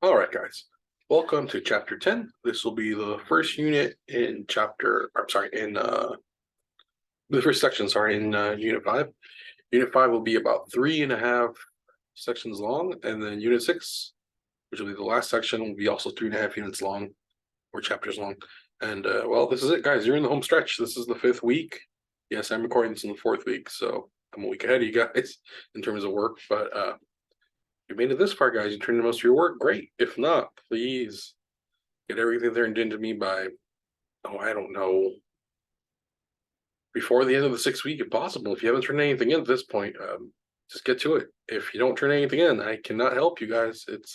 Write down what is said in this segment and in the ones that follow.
All right, guys. Welcome to chapter 10. This will be the first unit in the first section, in unit 5. Unit 5 will be about 3.5 sections long, and then unit 6, which will be the last section, will be also 3.5 units long, or chapters long. And well, this is it, guys. You're in the home stretch. This is the 5th week. Yes, I'm recording this in the 4th week, so I'm a week ahead of you guys in terms of work, but you made it this far, guys. You turned in most of your work. Great. If not, please get everything turned into me by, I don't know, before the end of the 6th week, if possible. If you haven't turned anything in at this point, just get to it. If you don't turn anything in, I cannot help you guys. It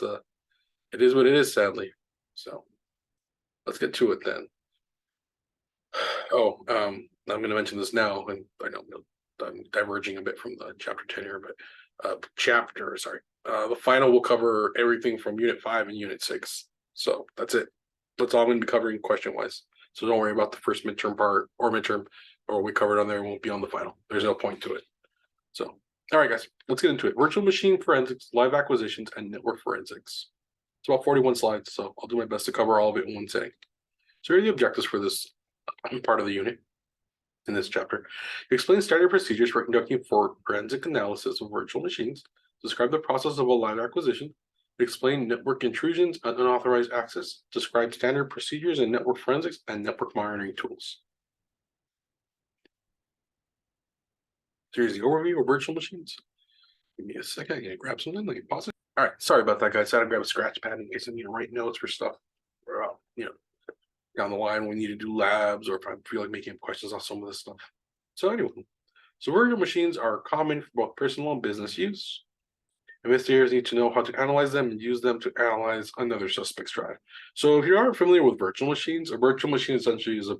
is what it is, sadly. So let's get to it then. I'm going to mention this now, and I know I'm diverging a bit from the chapter 10 here, but the final will cover everything from unit 5 and unit 6. So that's it. That's all I'm going to be covering question-wise. So don't worry about the first midterm part or we covered on there won't be on the final. There's no point to it. So, all right, guys, let's get into it. Virtual machine forensics, live acquisitions, and network forensics. It's about 41 slides, so I'll do my best to cover all of it in one sitting. So here are the objectives for this part of the unit in this chapter. Explain standard procedures for conducting forensic analysis of virtual machines. Describe the process of a live acquisition. Explain network intrusions and unauthorized access. Describe standard procedures in network forensics and network monitoring tools. Here's the overview of virtual machines. Give me a second. I'm gonna grab something. Let me pause it. All right. Sorry about that, guys. I had to grab a scratch pad in case I need to write notes for stuff. Or down the line we need to do labs, or if I feel like making up questions on some of this stuff. So anyway, virtual machines are common for both personal and business use. Investigators need to know how to analyze them and use them to analyze another suspect's drive. So if you aren't familiar with virtual machines, a virtual machine essentially is a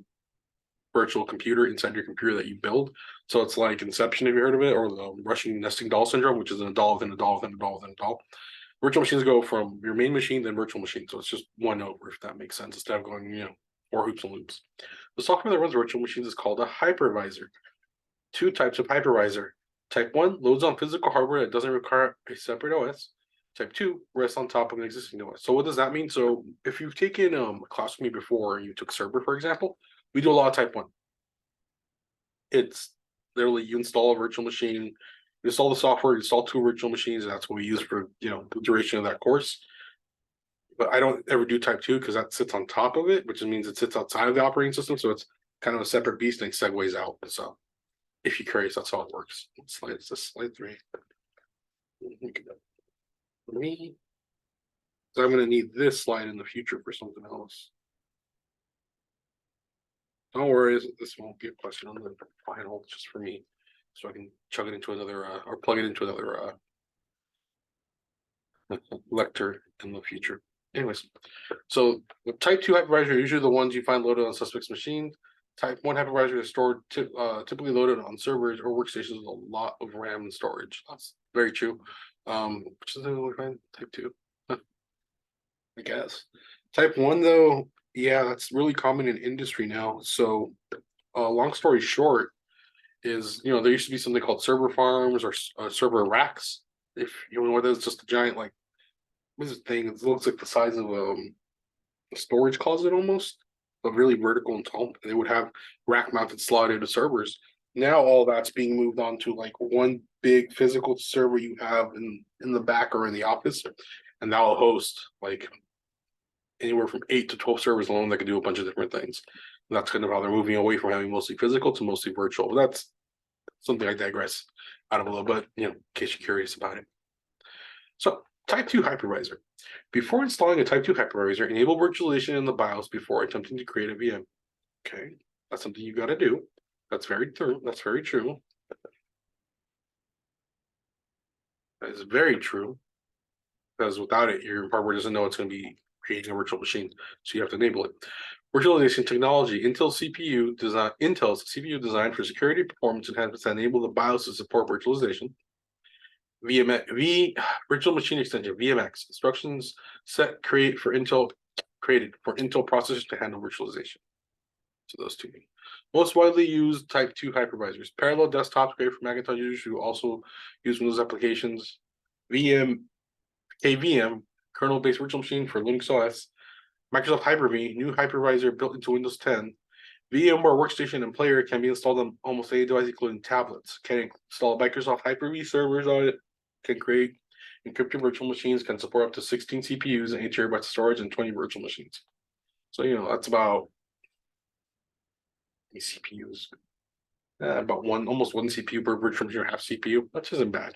virtual computer inside your computer that you build. So it's like Inception, have you heard of it? Or the Russian nesting doll syndrome, which is a doll within a doll within a doll within a doll. Virtual machines go from your main machine, then virtual machine. So it's just one over, if that makes sense, instead of going, 4 hoops and loops. The software that runs virtual machines is called a hypervisor. 2 types of hypervisor. Type 1 loads on physical hardware that doesn't require a separate OS. Type 2 rests on top of an existing OS. So what does that mean? So if you've taken a class with me before and you took server, for example, we do a lot of type 1. It's literally you install a virtual machine, you install the software, you install 2 virtual machines, and that's what we use for the duration of that course. But I don't ever do type 2 because that sits on top of it, which means it sits outside of the operating system. So it's kind of a separate beast and it segues out. So if you're curious, that's how it works. What slide is this? Slide 3. For me, so I'm going to need this slide in the future for something else. Don't worry, this won't be a question on the final, just for me, so I can chug it into another or plug it into another lecture in the future. Anyways, so the type 2 hypervisor are usually the ones you find loaded on suspects' machines. Type 1 hypervisor is stored typically loaded on servers or workstations with a lot of RAM and storage. That's very true. Which is the we find type 2. I guess. Type 1 though, yeah, that's really common in industry now. So long story short is, there used to be something called server farms or server racks. If you know what that is, just a giant, like, what's this thing? It looks like the size of a storage closet almost, but really vertical and tall. And they would have rack mounted slotted servers. Now all that's being moved on to like one big physical server you have in the back or in the office, and that'll host like anywhere from 8 to 12 servers alone that can do a bunch of different things. And that's kind of how they're moving away from having mostly physical to mostly virtual. But that's something I digress out of a little bit, in case you're curious about it. So type 2 hypervisor. Before installing a type 2 hypervisor, enable virtualization in the BIOS before attempting to create a VM. Okay, that's something you got to do. That's very true. That's very true. That is very true. Because without it, your hardware doesn't know it's going to be creating a virtual machine, so you have to enable it. Virtualization technology. Intel's CPU designed for security performance enhancements that enable the BIOS to support virtualization. Virtual machine extension, VMX. Instructions created for Intel processors to handle virtualization. So those 2. Most widely used type 2 hypervisors. Parallel desktops, great for Macintosh users who also use Windows applications. KVM, kernel-based virtual machine for Linux OS. Microsoft Hyper-V, new hypervisor built into Windows 10. VMware Workstation and Player can be installed on almost any device, including tablets. Can install Microsoft Hyper-V servers on it. Can create encrypted virtual machines. Can support up to 16 CPUs and 8 terabytes of storage and 20 virtual machines. So that's about CPUs. About almost one CPU per virtual machine or half CPU. That isn't bad.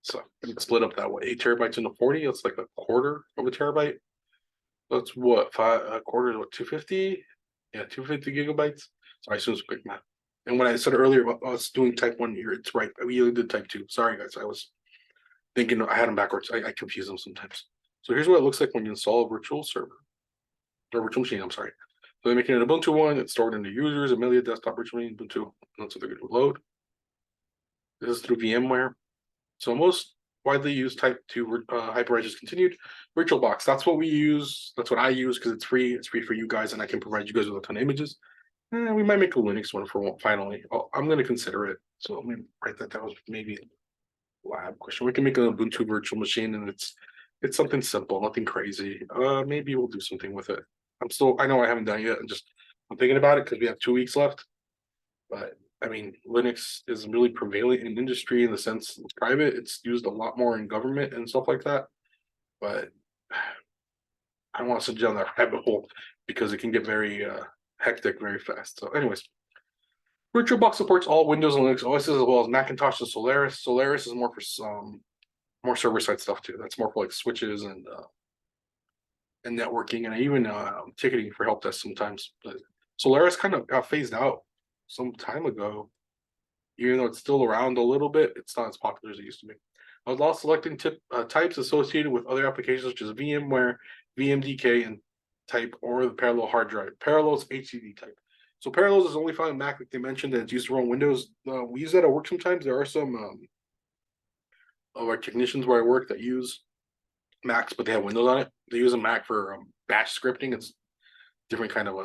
So you can split up that 8 terabytes into 40. That's like a quarter of a terabyte. That's what a quarter is what 250. Yeah, 250 gigabytes. So I assume it's quick math. And when I said earlier about us doing type 1 here, it's right. We really did type 2. Sorry, guys. I was thinking I had them backwards. I confuse them sometimes. So here's what it looks like when you install a virtual server. Or virtual machine, I'm sorry. So they make it an Ubuntu one. It's stored into users, Amelia desktop virtual machine, Ubuntu. That's what they're going to load. This is through VMware. So most widely used type 2 hypervisors continued. VirtualBox, that's what we use. That's what I use because it's free. It's free for you guys, and I can provide you guys with a ton of images. We might make a Linux one for one finally. I'm going to consider it. So let me write that down. Maybe lab question. We can make an Ubuntu virtual machine, and it's something simple, nothing crazy. Maybe we'll do something with it. I know I haven't done it yet. I'm thinking about it because we have 2 weeks left. But I mean, Linux is really prevalent in industry in the sense it's private. It's used a lot more in government and stuff like that. But I don't want to sit down that rabbit hole because it can get very hectic very fast. So, anyways, VirtualBox supports all Windows and Linux OSs as well as Macintosh and Solaris. Solaris is more for some more server-side stuff too. That's more for like switches and networking and even ticketing for help desk sometimes. But Solaris kind of got phased out some time ago. Even though it's still around a little bit, it's not as popular as it used to be. I was also selecting types associated with other applications such as VMware, VMDK, and type, or the parallel hard drive. Parallels HDD type. So Parallels is only found in Mac, like they mentioned, and it's used to run Windows. We use that at work sometimes. There are some of our technicians where I work that use Macs, but they have Windows on it. They use a Mac for batch scripting. It's different kind of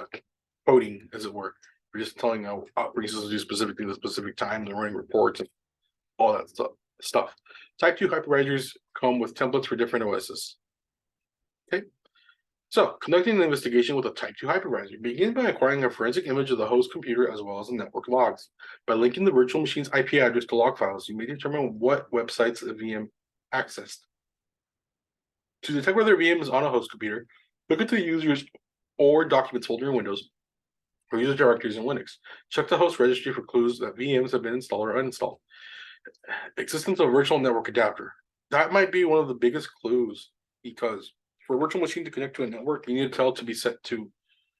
coding, as it were. We're just telling operating systems to do specific things at specific times and running reports and all that stuff. Type 2 hypervisors come with templates for different OSs. Okay. So, conducting an investigation with a Type 2 hypervisor. Begin by acquiring a forensic image of the host computer as well as the network logs. By linking the virtual machine's IP address to log files, you may determine what websites the VM accessed. To detect whether a VM is on a host computer, look at the users or documents folder in Windows or user directories in Linux. Check the host registry for clues that VMs have been installed or uninstalled. Existence of a virtual network adapter. That might be one of the biggest clues because for a virtual machine to connect to a network, you need to tell it to be set to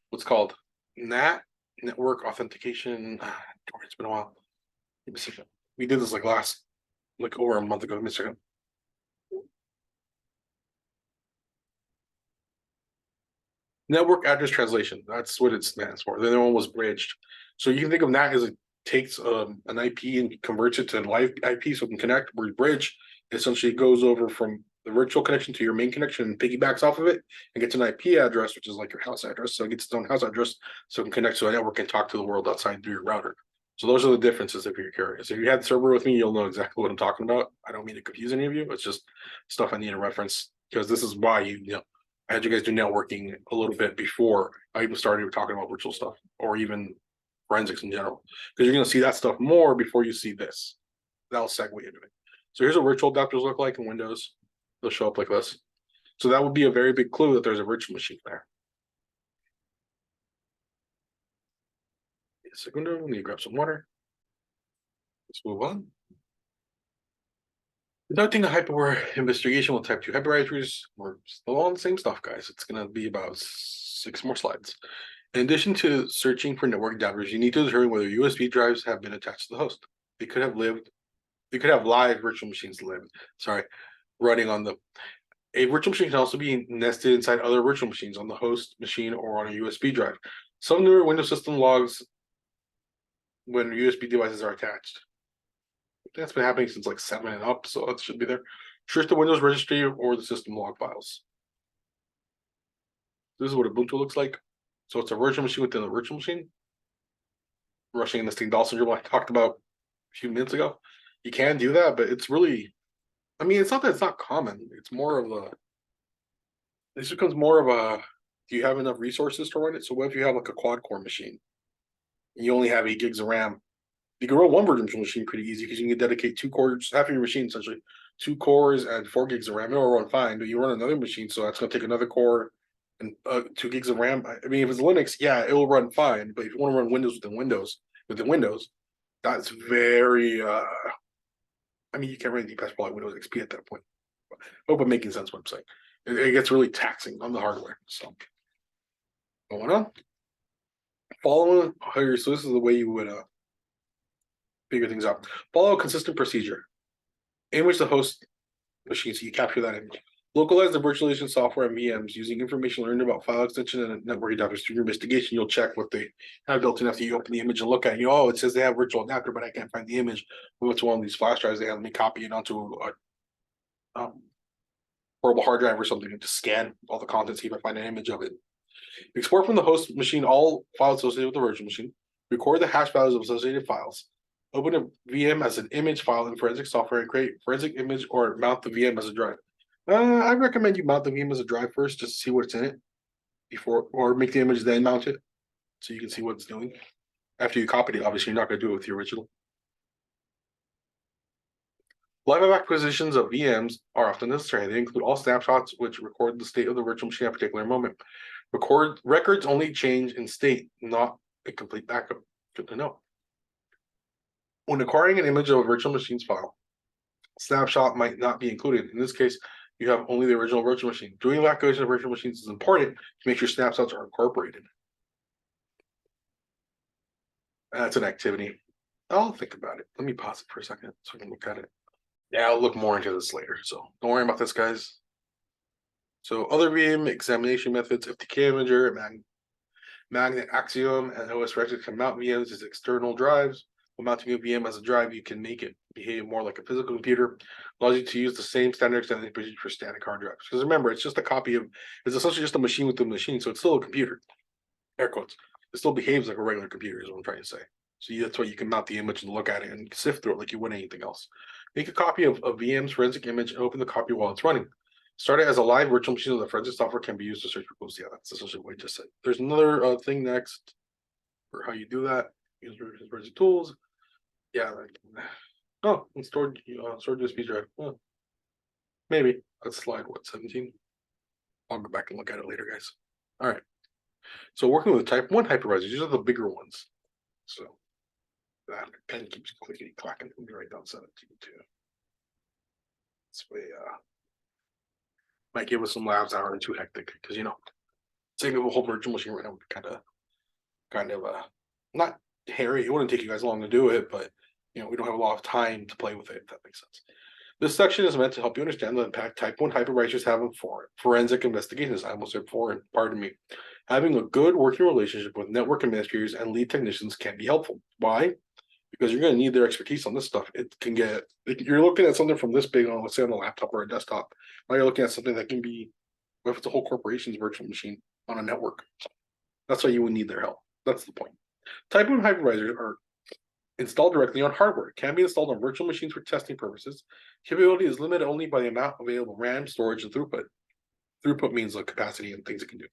what's called NAT, network authentication. It's been a while. We did this like over a month ago. Give me a second. Network address translation. That's what it stands for. The other one was bridged. So you can think of that as it takes an IP and converts it to live IP so it can connect. Where bridge essentially goes over from the virtual connection to your main connection and piggybacks off of it and gets an IP address, which is like your house address. So it gets its own house address so it can connect to a network and talk to the world outside through your router. So those are the differences if you're curious. If you had the server with me, you'll know exactly what I'm talking about. I don't mean to confuse any of you. It's just stuff I need to reference because this is why I had you guys do networking a little bit before I even started talking about virtual stuff or even forensics in general. Because you're going to see that stuff more before you see this. That'll segue into it. So here's what virtual adapters look like in Windows. They'll show up like this. So that would be a very big clue that there's a virtual machine there. A second, let me grab some water. Let's move on. Conducting a hyperware investigation with type 2 hypervisors. We're still on the same stuff, guys. It's going to be about 6 more slides. In addition to searching for network adapters, you need to determine whether USB drives have been attached to the host. They could have live virtual machines running on them. A virtual machine can also be nested inside other virtual machines on the host machine or on a USB drive. Some newer Windows system logs when USB devices are attached. That's been happening since like 7 and up, so it should be there. Search the Windows registry or the system log files. This is what Ubuntu looks like. So it's a virtual machine within a virtual machine. Rushing and nesting doll syndrome I talked about a few minutes ago. You can do that, but it's really I mean, it's not that it's not common. It's more of a. This becomes more of a. Do you have enough resources to run it? So what if you have like a quad core machine and you only have 8 gigs of RAM? You can run one virtual machine pretty easy because you can dedicate 2 cores, half of your machine essentially, 2 cores and 4 gigs of RAM. It'll run fine, but you run another machine, so that's going to take another core and 2 gigs of RAM. I mean, if it's Linux, yeah, it'll run fine. But if you want to run Windows, that's very. I mean, you can't run anything past probably Windows XP at that point. I hope I'm making sense what I'm saying. It gets really taxing on the hardware. So going on, following here. So this is the way you would figure things out. Follow a consistent procedure. Image the host machine so you capture that image. Localize the virtualization software and VMs using information learned about file extension and network adapters. Through your investigation, you'll check what they have built in after you open the image and look at it. Oh, it says they have virtual adapter, but I can't find the image. We went to one of these flash drives they have. Let me copy it onto a portable hard drive or something and just scan all the content, see if I find an image of it. Export from the host machine all files associated with the virtual machine. Record the hash values of associated files. Open a VM as an image file in forensic software and create forensic image or mount the VM as a drive. I recommend you mount the VM as a drive first just to see what's in it before, or make the image then mount it so you can see what it's doing. After you copied it, obviously you're not going to do it with the original. Live acquisitions of VMs are often necessary. They include all snapshots which record the state of the virtual machine at a particular moment. Records only change in state, not a complete backup. Good to know. When acquiring an image of a virtual machine's file, snapshot might not be included. In this case, you have only the original virtual machine. Doing evacuation of virtual machines is important to make sure snapshots are incorporated. That's an activity. I'll think about it. Let me pause it for a second so I can look at it. Yeah, I'll look more into this later. So don't worry about this, guys. So other VM examination methods, FTK Imager, Magnet Axiom, and OS Register can mount VMs as external drives. When mounting a VM as a drive, you can make it behave more like a physical computer. Allows you to use the same standard extended procedure for static hard drives. Because remember, it's just a copy of, it's essentially just a machine within a machine, so it's still a computer. Air quotes. It still behaves like a regular computer, is what I'm trying to say. So that's why you can mount the image and look at it and sift through it like you would anything else. Make a copy of a VM's forensic image and open the copy while it's running. Start it as a live virtual machine so the forensic software can be used to search for clues. Yeah, that's essentially what I just said. There's another thing next for how you do that. Use forensic tools. Yeah. Oh, and stored USB drive. Oh, maybe that's slide 17. I'll go back and look at it later, guys. All right. So working with type 1 hypervisors, these are the bigger ones. So that pen keeps clickety clacking. Let me write down 17 too. This way, might give us some labs that aren't too hectic because saving a whole virtual machine right now would be kind of not hairy. It wouldn't take you guys long to do it, but we don't have a lot of time to play with it, if that makes sense. This section is meant to help you understand the impact type 1 hypervisors have on forensic investigations. I almost said foreign, pardon me. Having a good working relationship with network administrators and lead technicians can be helpful. Why? Because you're going to need their expertise on this stuff. You're looking at something from this big on, let's say, on a laptop or a desktop. Now you're looking at something that can be, what if it's a whole corporation's virtual machine on a network? That's why you would need their help. That's the point. Type 1 hypervisors are installed directly on hardware. It can be installed on virtual machines for testing purposes. Capability is limited only by the amount of available RAM, storage, and throughput. Throughput means like capacity and things it can do.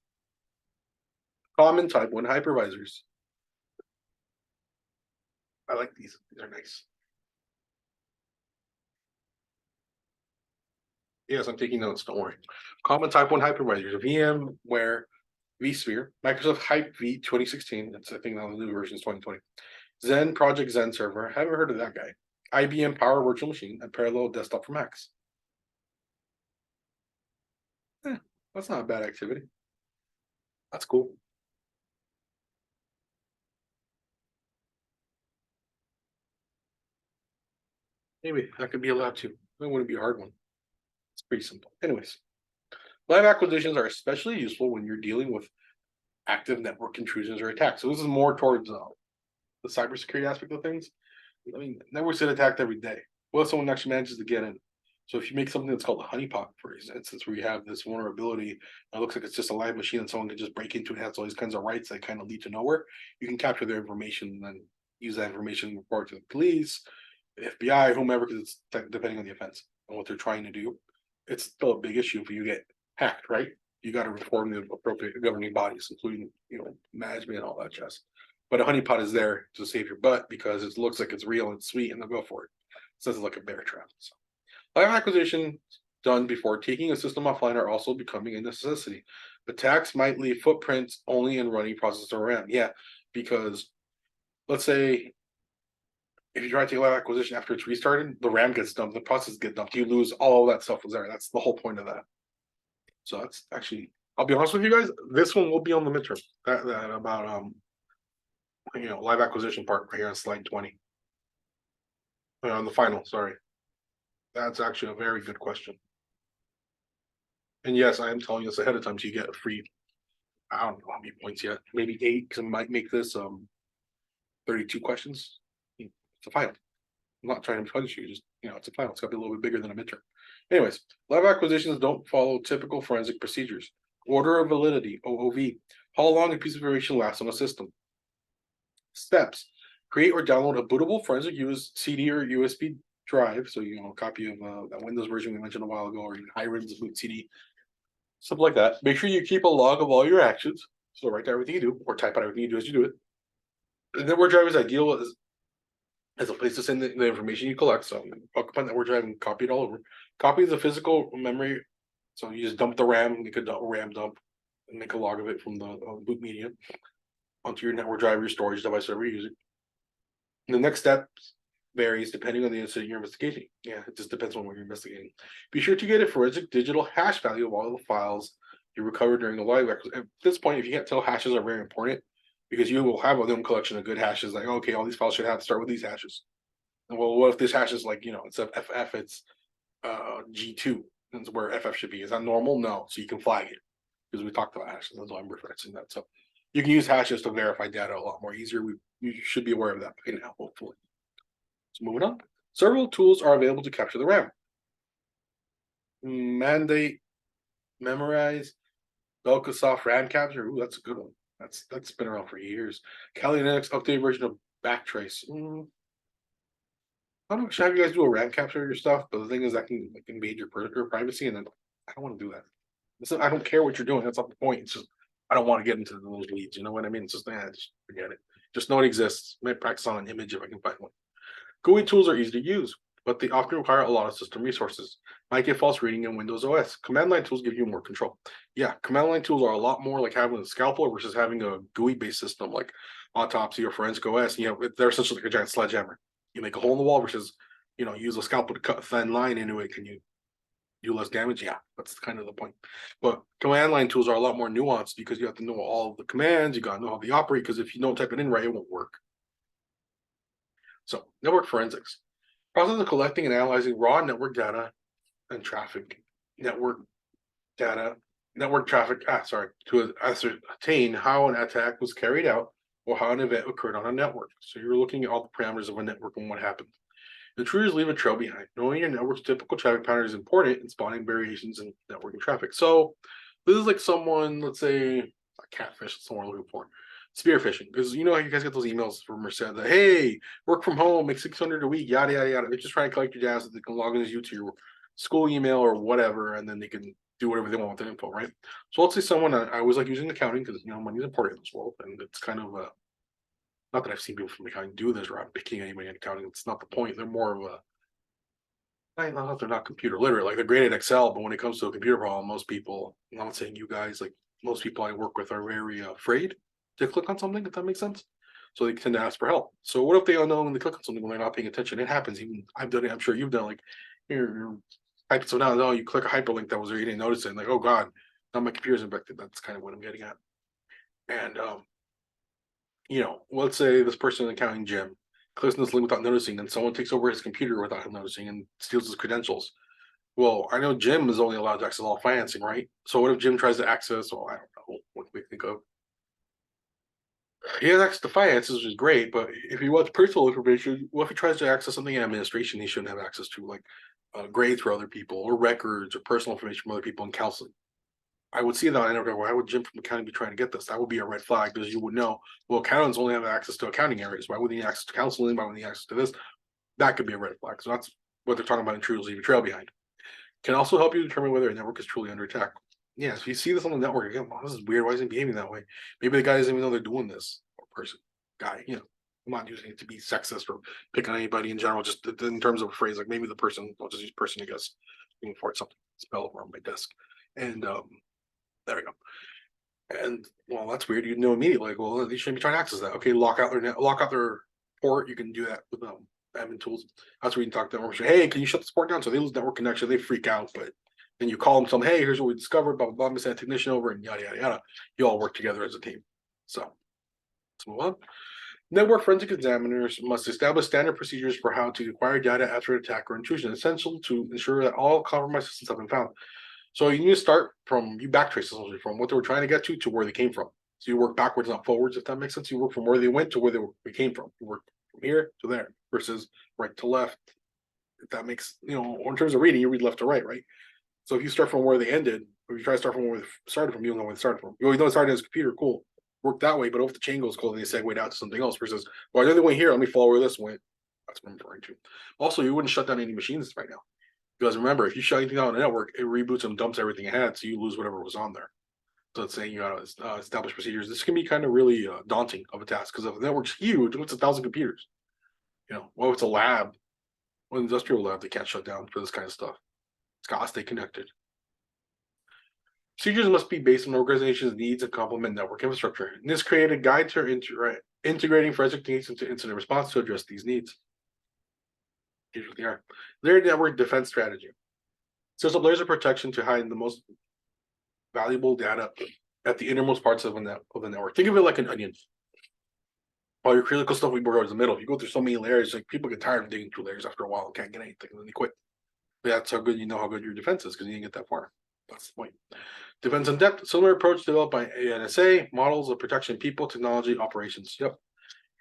Common type 1 hypervisors. I like these. These are nice. Yes, I'm taking notes. Don't worry. Common type 1 hypervisors: VMware vSphere, Microsoft Hyper-V 2016. That's I think now the new version is 2020. Zen Project Zen Server. Haven't heard of that guy. IBM Power Virtual Machine and Parallel Desktop for Macs. That's not a bad activity. That's cool. Maybe that could be allowed too. It wouldn't be a hard one. It's pretty simple. Anyways, live acquisitions are especially useful when you're dealing with active network intrusions or attacks. So this is more towards the cybersecurity aspect of things. I mean, networks get attacked every day. What if someone actually manages to get in? So if you make something that's called a honeypot, for instance, where you have this vulnerability, it looks like it's just a live machine and someone can just break into it, has all these kinds of rights that kind of lead to nowhere. You can capture their information and then use that information to report to the police, the FBI, whomever, because it's depending on the offense. on what they're trying to do, it's still a big issue if you get hacked, right? You got to reform the appropriate governing bodies, including management and all that jazz. But a honeypot is there to save your butt because it looks like it's real and sweet, and they'll go for it. So it's like a bear trap. So, live acquisition done before taking a system offline are also becoming a necessity. Attacks might leave footprints only in running processor RAM. Yeah, because let's say if you try to take live acquisition after it's restarted, the RAM gets dumped, the process gets dumped, you lose all of that stuff was there. That's the whole point of that. So that's actually, I'll be honest with you guys, this one will be on the midterm. That about live acquisition part right here on slide 20. On the final, sorry. That's actually a very good question. And yes, I am telling you this ahead of time so you get a free, I don't know how many points yet, maybe 8, because I might make this 32 questions. It's a final. I'm not trying to punish you, just it's a final. It's gotta be a little bit bigger than a midterm. Anyways, live acquisitions don't follow typical forensic procedures. Order of validity, OOV. How long a piece of information lasts on a system. Steps. Create or download a bootable forensic CD or USB drive. So a copy of that Windows version we mentioned a while ago, or even high-res boot CD. Something like that. Make sure you keep a log of all your actions. So write down everything you do, or type out everything you do as you do it. The network drive is ideal as a place to send the information you collect. So occupy network drive and copy it all over. Copy the physical memory. So you just dump the RAM, make a RAM dump, and make a log of it from the boot media onto your network drive, your storage device, whatever you're using. The next step varies depending on the incident you're investigating. Yeah, it just depends on what you're investigating. Be sure to get a forensic digital hash value of all the files you recovered during the live acquisition. At this point, if you can't tell, hashes are very important because you will have a known collection of good hashes. Like, okay, all these files should have to start with these hashes. And well, what if this hash is like, instead of FF, it's G2. That's where FF should be. Is that normal? No. So you can flag it because we talked about hashes. That's why I'm referencing that. So you can use hashes to verify data a lot more easier. You should be aware of that by now, hopefully. So moving on. Several tools are available to capture the RAM. Mandate, memorize, Velkasoft RAM capture. Ooh, that's a good one. That's been around for years. Kali Linux updated version of Backtrace. I don't know. Should have you guys do a RAM capture of your stuff, but the thing is that can invade your privacy, and then I don't want to do that. Listen, I don't care what you're doing. That's not the point. It's just I don't want to get into those weeds. You know what I mean? It's just just forget it. Just know it exists. Might practice on an image if I can find one. GUI tools are easy to use, but they often require a lot of system resources. Might get false reading in Windows OS. Command line tools give you more control. Yeah, command line tools are a lot more like having a scalpel versus having a GUI-based system like Autopsy or Forensic OS. They're essentially like a giant sledgehammer. You make a hole in the wall versus, use a scalpel to cut a thin line into it. Can you do less damage? Yeah, that's kind of the point. But command line tools are a lot more nuanced because you have to know all of the commands. You got to know how they operate because if you don't type it in right, it won't work. So network forensics. Process of collecting and analyzing raw network data and traffic, network traffic, to ascertain how an attack was carried out or how an event occurred on a network. So you're looking at all the parameters of a network and what happened. The intruders leave a trail behind. Knowing your network's typical traffic pattern is important in spotting variations in networking traffic. So this is like someone, let's say, a catfish, that's what we're looking for. Spear phishing, because you guys get those emails from Merced that, hey, work from home, make 600 a week, yada yada yada. They're just trying to collect your data so they can log into you to your school email or whatever, and then they can do whatever they want with the info, right? So let's say someone, I always like using accounting because money is important in this world, and it's kind of not that I've seen people from accounting do this or I'm picking anybody in accounting. It's not the point. They're more of a, I don't know if they're not computer literate, like they're great at Excel, but when it comes to a computer problem, most people, I'm not saying you guys, like most people I work with are very afraid to click on something, if that makes sense. So they tend to ask for help. So what if they unknowingly click on something when they're not paying attention? It happens. Even I've done it. I'm sure you've done it. Like you're typing so now, no, you click a hyperlink that was there, you didn't notice it. And like, oh God, now my computer's infected. That's kind of what I'm getting at. And let's say this person in accounting, Jim, clicks on this link without noticing, and someone takes over his computer without him noticing and steals his credentials. Well, I know Jim is only allowed to access all financing, right? So what if Jim tries to access, well, I don't know, what can we think of? He has access to finances, which is great, but if he wants personal information, what if he tries to access something in administration he shouldn't have access to, like grades for other people, or records, or personal information from other people in counseling? I would see that and I go, why would Jim from accounting be trying to get this? That would be a red flag because you would know, well, accountants only have access to accounting areas. Why would they need access to counseling? Why would they need access to this? That could be a red flag. So that's what they're talking about, intruders leave a trail behind. Can also help you determine whether a network is truly under attack. Yeah, so you see this on the network again. Wow, this is weird. Why is he behaving that way? Maybe the guy doesn't even know they're doing this. Or person, guy, I'm not using it to be sexist or pick on anybody in general. Just in terms of a phrase, like maybe the person. I'll just use person, I guess. Looking for something spell over on my desk, and there we go. And well, that's weird. You know immediately, like, well, they shouldn't be trying to access that. Okay, lock out their port. You can do that with admin tools. That's where you can talk to them. Hey, can you shut this port down? So they lose network connection, they freak out, but then you call them, tell them, hey, here's what we discovered, blah blah blah, send a technician over, and yada yada yada. You all work together as a team. So let's move on. Network forensic examiners must establish standard procedures for how to acquire data after attack or intrusion, essential to ensure that all compromised systems have been found. So you need to start from you backtrace essentially from what they were trying to get to where they came from. So you work backwards, not forwards, if that makes sense. You work from where they went to where they came from. You work from here to there versus right to left. If that makes or in terms of reading, you read left to right, right? So if you start from where they ended, or you try to start from where they started from, you don't know where they started from. You always know it started as a computer, cool. Work that way, but if the chain goes cold, then they segue out to something else versus, well, I know they went here, let me follow where this went. That's what I'm referring to. Also, you wouldn't shut down any machines right now. Because remember, if you shut anything down on the network, it reboots and dumps everything it had, so you lose whatever was on there. So it's saying you got to establish procedures. This can be kind of really daunting of a task because if the network's huge, it's 1,000 computers. Well, it's a lab, an industrial lab, they can't shut down for this kind of stuff. It's got to stay connected. Procedures must be based on the organization's needs and complement network infrastructure. And this created a guide to integrating forensic techniques into incident response to address these needs. Here's what they are. Layered network defense strategy. So it's a layers of protection to hide the most valuable data at the innermost parts of the network. Think of it like an onion. All your critical stuff we go to the middle. If you go through so many layers, like people get tired of digging through layers after a while and can't get anything, and then they quit. But that's how good how good your defense is because you didn't get that far. That's the point. Defense in depth, similar approach developed by ANSA, models of protection, people, technology, operations. Yep.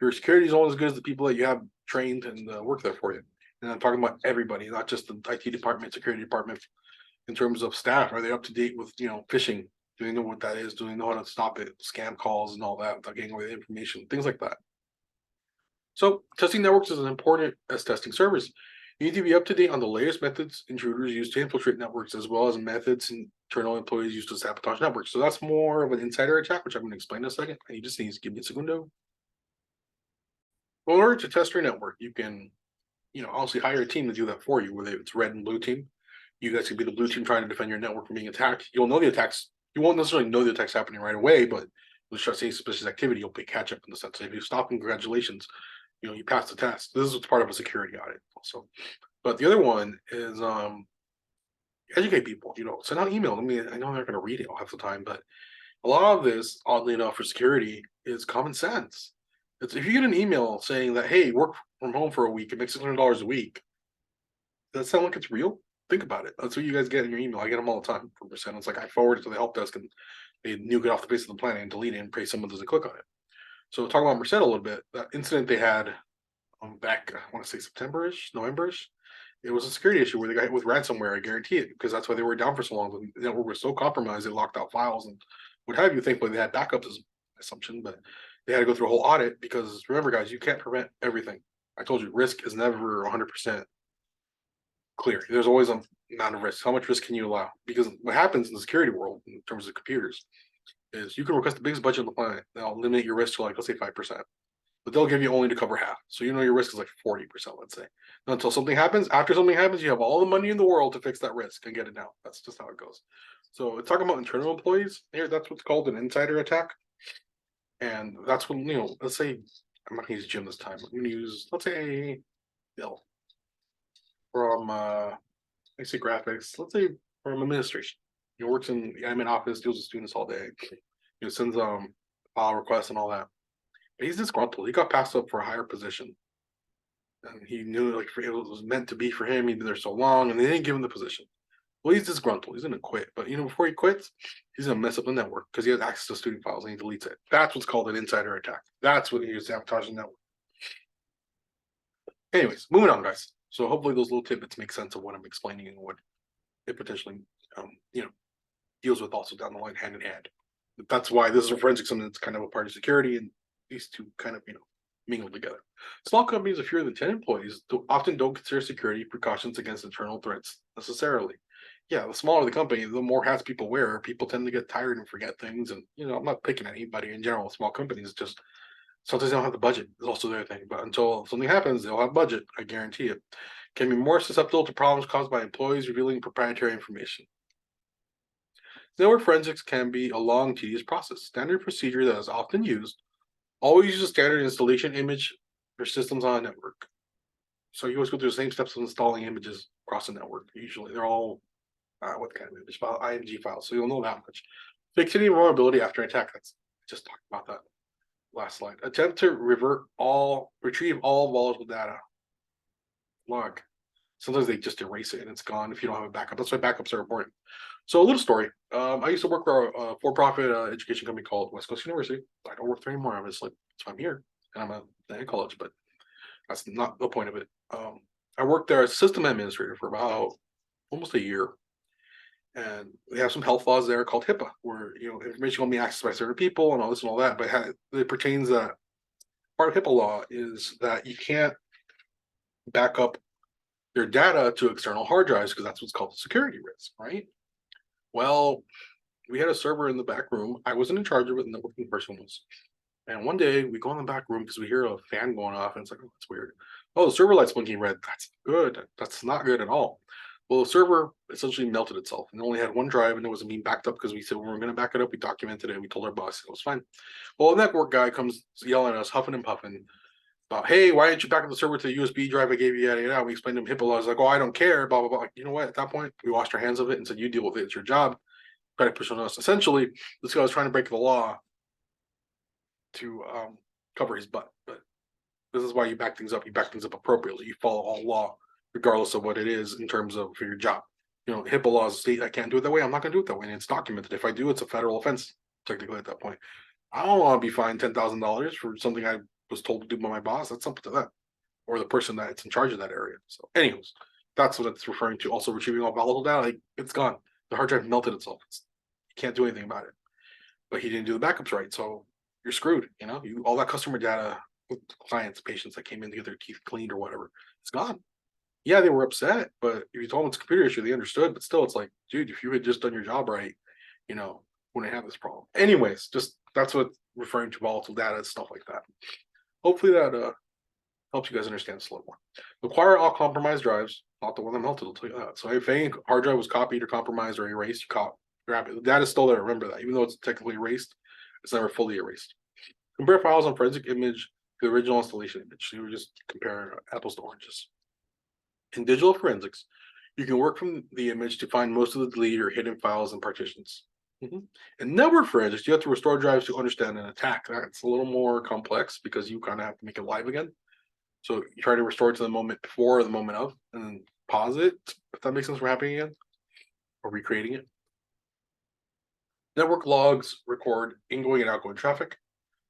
Your security is only as good as the people that you have trained and work there for you. And I'm talking about everybody, not just the IT department, security department. In terms of staff, are they up to date with phishing? Do they know what that is? Do they know how to stop it? Scam calls and all that, without getting away with information, things like that. So testing networks is as important as testing servers. You need to be up to date on the latest methods intruders use to infiltrate networks, as well as methods internal employees use to sabotage networks. So that's more of an insider attack, which I'm going to explain in a second. You just need to give me a segundo. Well, in order to test your network, you can, obviously hire a team to do that for you, whether it's red and blue team. You guys could be the blue team trying to defend your network from being attacked. You'll know the attacks. You won't necessarily know the attacks happening right away, but with start seeing suspicious activity, you'll play catch up in the sense that if you stop, congratulations, you passed the test. This is part of a security audit also. But the other one is educate people. Send out email. I know they're not going to read it all half the time, but a lot of this, oddly enough, for security is common sense. It's if you get an email saying that, hey, work from home for a week, it makes $600 a week. Does that sound like it's real? Think about it. That's what you guys get in your email. I get them all the time from percent. It's like I forward it to the help desk and they nuke it off the face of the planet and delete it and pray someone doesn't click on it. So talking about Merced a little bit, that incident they had back, I want to say September-ish, November-ish, it was a security issue where they got hit with ransomware. I guarantee it because that's why they were down for so long. The network was so compromised, they locked out files and what have you. Thankfully, they had backups as assumption, but they had to go through a whole audit because remember, guys, you can't prevent everything. I told you, risk is never 100% clear. There's always an amount of risk. How much risk can you allow? Because what happens in the security world, in terms of computers, is you can request the biggest budget on the planet. They'll eliminate your risk to let's say 5%, but they'll give you only to cover half. So your risk is like 40%, let's say. Until something happens. After something happens, you have all the money in the world to fix that risk and get it down. That's just how it goes. So it's talking about internal employees here. That's what's called an insider attack. And that's when, let's say, I'm not going to use Jim this time. I'm going to use, let's say, Bill from, I say graphics, let's say from administration. He works in the admin office, deals with students all day. Sends file requests and all that. But he's disgruntled. He got passed up for a higher position. And he knew it was meant to be for him. He'd been there so long and they didn't give him the position. Well, he's disgruntled. He's going to quit. But, before he quits, he's going to mess up the network because he has access to student files and he deletes it. That's what's called an insider attack. That's what he was sabotaging the network. Anyways, moving on, guys. So hopefully those little tidbits make sense of what I'm explaining and what it potentially, deals with also down the line hand in hand. But that's why this is a forensic, something that's kind of a part of security and these two kind of, mingled together. Small companies of fewer than 10 employees often don't consider security precautions against internal threats necessarily. Yeah, the smaller the company, the more hats people wear. People tend to get tired and forget things. And I'm not picking at anybody in general. Small companies just sometimes they don't have the budget. Is also their thing. But until something happens, they'll have budget. I guarantee it. Can be more susceptible to problems caused by employees revealing proprietary information. Network forensics can be a long, tedious process. Standard procedure that is often used always uses standard installation image for systems on a network. So you always go through the same steps of installing images across the network. Usually they're all what kind of image file? IMG files. So you'll know that much. Fix any vulnerability after an attack. That's just talked about that last slide. Attempt to retrieve all volatile data. Log. Sometimes they just erase it and it's gone if you don't have a backup. That's why backups are important. So a little story. I used to work for a for-profit education company called West Coast University. I don't work there anymore, obviously. So I'm here and I'm at college, but that's not the point of it. I worked there as a system administrator for about almost a year. And we have some health laws there called HIPAA, where information will be accessed by certain people and all this and all that. But it pertains that part of HIPAA law is that you can't back up your data to external hard drives because that's what's called a security risk, right? Well, we had a server in the back room. I wasn't in charge of it, the networking person was. And one day we go in the back room because we hear a fan going off, and it's like, oh, that's weird. Oh, the server light's blinking red. That's good. That's not good at all. Well, the server essentially melted itself and only had one drive, and it wasn't being backed up because we said we were going to back it up. We documented it, and we told our boss it was fine. Well, the network guy comes yelling at us, huffing and puffing about, hey, why didn't you back up the server to the USB drive I gave you? Yada, yada. We explained to him HIPAA laws. Like, oh, I don't care, blah, blah, blah. Like, you know what? At that point, we washed our hands of it and said, you deal with it. It's your job. Try to push on us. Essentially, this guy was trying to break the law to cover his butt. But this is why you back things up. You back things up appropriately. You follow all law, regardless of what it is in terms of for your job. HIPAA laws state I can't do it that way. I'm not going to do it that way. And it's documented. If I do, it's a federal offense, technically, at that point. I don't want to be fined $10,000 for something I was told to do by my boss. That's up to them or the person that's in charge of that area. So, anyways, that's what it's referring to. Also, retrieving all volatile data, like it's gone. The hard drive melted itself. You can't do anything about it. But he didn't do the backups right, so you're screwed. All that customer data with clients, patients that came in to get their teeth cleaned or whatever, it's gone. Yeah, they were upset, but if you told them it's a computer issue, they understood. But still, it's like, dude, if you had just done your job right, wouldn't have this problem. Anyways, just that's what referring to volatile data and stuff like that. Hopefully that helps you guys understand this a little more. Acquire all compromised drives, not the one that melted, I'll tell you that. So if any hard drive was copied or compromised or erased, you grab it. The data's still there, remember that. Even though it's technically erased, it's never fully erased. Compare files on forensic image to the original installation image. So you would just compare apples to oranges. In digital forensics, you can work from the image to find most of the deleted or hidden files and partitions. In network forensics, you have to restore drives to understand an attack. That's a little more complex because you kind of have to make it live again. So you try to restore it to the moment before or the moment of, and then pause it, if that makes sense, from happening again, or recreating it. Network logs record ingoing and outgoing traffic.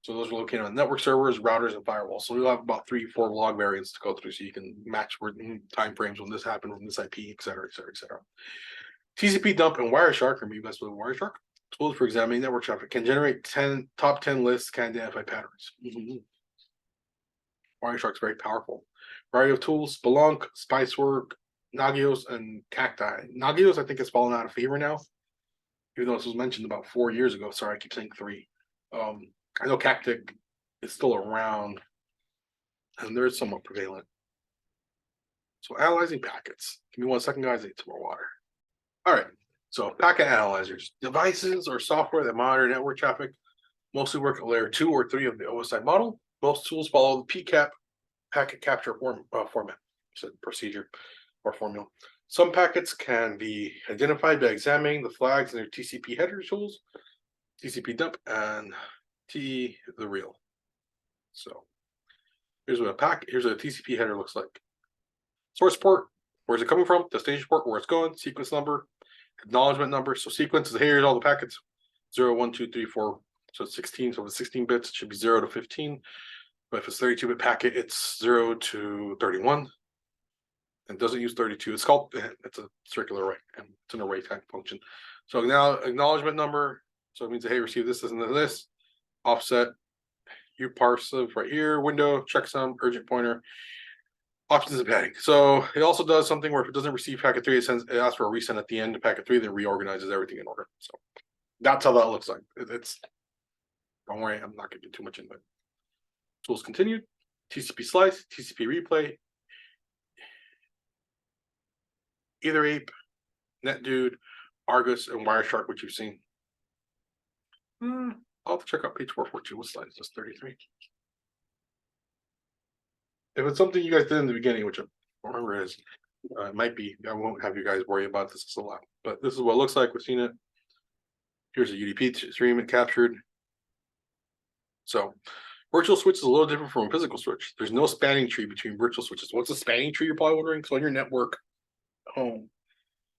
So those are located on network servers, routers, and firewalls. So we'll have about 3-4 log variants to go through so you can match time frames when this happened from this IP, et cetera, et cetera, et cetera. TCP dump and Wireshark, remember you guys with Wireshark? Tools for examining network traffic can generate top 10 lists, can identify patterns. Wireshark's very powerful. Variety of tools: Splunk, Spicework, Nagios, and Cacti. Nagios, I think, has fallen out of favor now, even though this was mentioned about 4 years ago. Sorry, I keep saying 3. I know Cacti is still around, and they're somewhat prevalent. So analyzing packets. Give me 1 second, guys. I need some more water. All right. So packet analyzers, devices or software that monitor network traffic, mostly work at layer 2 or 3 of the OSI model. Most tools follow the PCAP packet capture format, procedure or formula. Some packets can be identified by examining the flags in their TCP header tools, TCP dump, and the real. So here's what here's what a TCP header looks like. Source port, where's it coming from? Destination port, where it's going, sequence number, acknowledgement number. So sequence is here's all the packets: 0, 1, 2, 3, 4. So it's 16. So if it's 16 bits, it should be 0 to 15. But if it's 32-bit packet, it's 0 to 31. It doesn't use 32. It's a circular array, and it's an array type function. So now acknowledgement number. So it means, hey, receive this, and this. Offset, uparse of right here, window, checksum, urgent pointer. Options and padding. So it also does something where if it doesn't receive packet 3, it asks for a resend at the end of packet 3, then reorganizes everything in order. So that's how that looks like. It's don't worry, I'm not going to get too much into it. Tools continued. TCP slice, TCP replay, Ether Ape, NetDude, Argus, and Wireshark, which you've seen. I'll have to check out page 442. What slide is this? 33. If it's something you guys did in the beginning, which I don't remember it is, it might be. I won't have you guys worry about this. It's a lot, but this is what it looks like. We've seen it. Here's a UDP stream it captured. So virtual switch is a little different from a physical switch. There's no spanning tree between virtual switches. What's a spanning tree? You're probably wondering. So on your network home,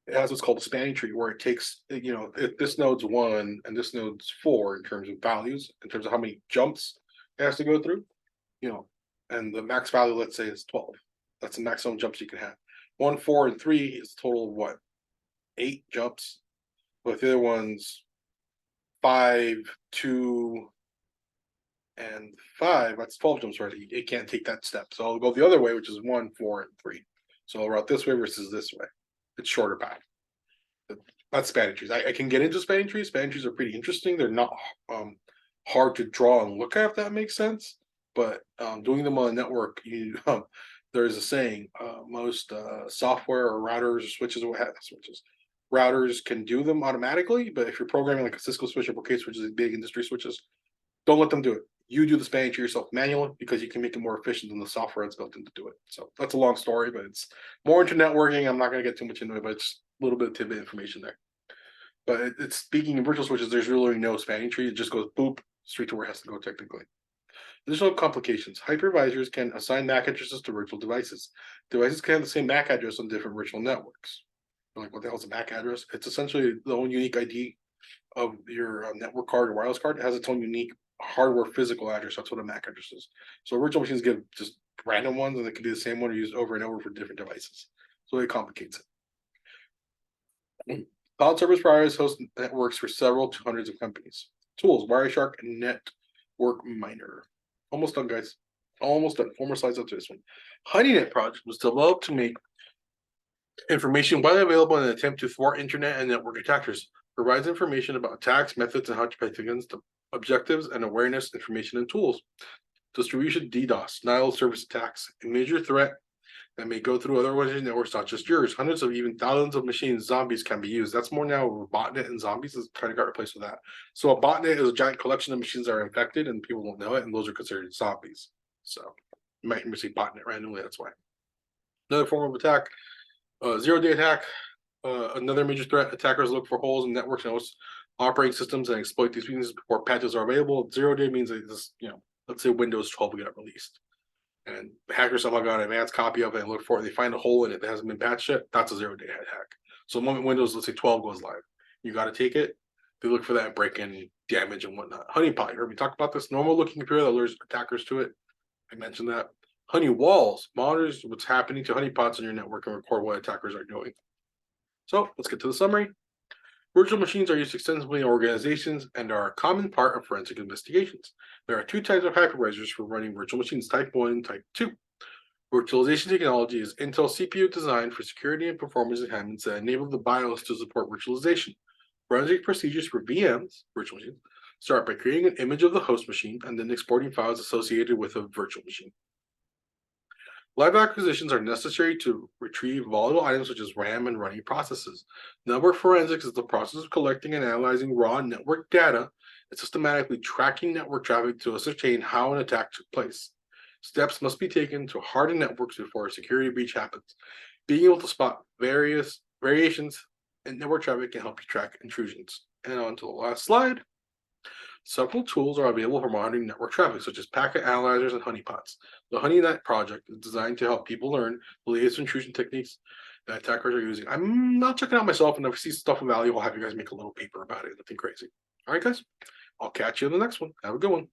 it has what's called a spanning tree, where it takes, if this node's 1 and this node's 4 in terms of values, in terms of how many jumps it has to go through, and the max value, let's say, is 12. That's the maximum jumps you can have. 1, 4, and 3 is a total of what? 8 jumps. But the other one's 5, 2, and 5, that's 12 jumps already. It can't take that step. So I'll go the other way, which is 1, 4, and 3. So I'll route this way versus this way. It's shorter path. That's spanning trees. I can get into spanning trees. Spanning trees are pretty interesting. They're not hard to draw and look at, if that makes sense. But doing them on a network, there's a saying, most software or routers or switches, routers can do them automatically. But if you're programming like a Cisco switch or Bouquet switches, big industry switches, don't let them do it. You do the spanning tree yourself manually, because you can make it more efficient than the software that's built in to do it. So that's a long story, but it's more into networking. I'm not going to get too much into it, but it's a little bit of tidbit information there. But it's speaking in virtual switches, there's really no spanning tree. It just goes boop straight to where it has to go technically. Additional complications. Hypervisors can assign MAC addresses to virtual devices. Devices can have the same MAC address on different virtual networks. You're like, what the hell is a MAC address? It's essentially the own unique ID of your network card or wireless card. It has its own unique hardware physical address. That's what a MAC address is. So virtual machines give just random ones, and it could be the same one or used over and over for different devices. So it complicates it. Cloud service providers host networks for several to hundreds of companies. Tools: Wireshark and Network Miner. Almost done, guys. Almost done. 4 more slides up to this one. HoneyNet project was developed to make information widely available in an attempt to thwart internet and network attackers. Provides information about attacks, methods, and how to protect against them. Objectives and awareness, information, and tools. Distribution: DDoS, denial of service attacks, a major threat that may go through other organizations' networks, not just yours. Hundreds of even thousands of machines, zombies, can be used. That's more now. Botnet and zombies is kind of got replaced with that. So a botnet is a giant collection of machines that are infected and people don't know it, and those are considered zombies. So you might see botnet randomly. That's why. Another form of attack: zero-day attack. Another major threat: attackers look for holes in network nodes, operating systems, and exploit these weaknesses before patches are available. 0-day means that this, let's say Windows 12 got released, and hackers somehow got an advanced copy of it and look for it. They find a hole in it that hasn't been patched yet. That's a 0-day attack. So the moment Windows, let's say 12, goes live, you got to take it. They look for that and break in damage and whatnot. Honeypot, you heard me talk about this. Normal looking computer that lures attackers to it. I mentioned that. Honey walls monitors what's happening to honeypots on your network and record what attackers are doing. So let's get to the summary. Virtual machines are used extensively in organizations and are a common part of forensic investigations. There are 2 types of hypervisors for running virtual machines: Type 1 and Type 2. Virtualization technology is Intel CPU designed for security and performance enhancements that enable the BIOS to support virtualization. Forensic procedures for VMs, virtual machines, start by creating an image of the host machine and then exporting files associated with a virtual machine. Live acquisitions are necessary to retrieve volatile items such as RAM and running processes. Network forensics is the process of collecting and analyzing raw network data and systematically tracking network traffic to ascertain how an attack took place. Steps must be taken to harden networks before a security breach happens. Being able to spot various variations in network traffic can help you track intrusions. And on to the last slide. Several tools are available for monitoring network traffic, such as packet analyzers and honeypots. The HoneyNet project is designed to help people learn the latest intrusion techniques that attackers are using. I'm not checking out myself, and if I see stuff of value, I'll have you guys make a little paper about it. Nothing crazy. All right, guys. I'll catch you in the next one. Have a good one.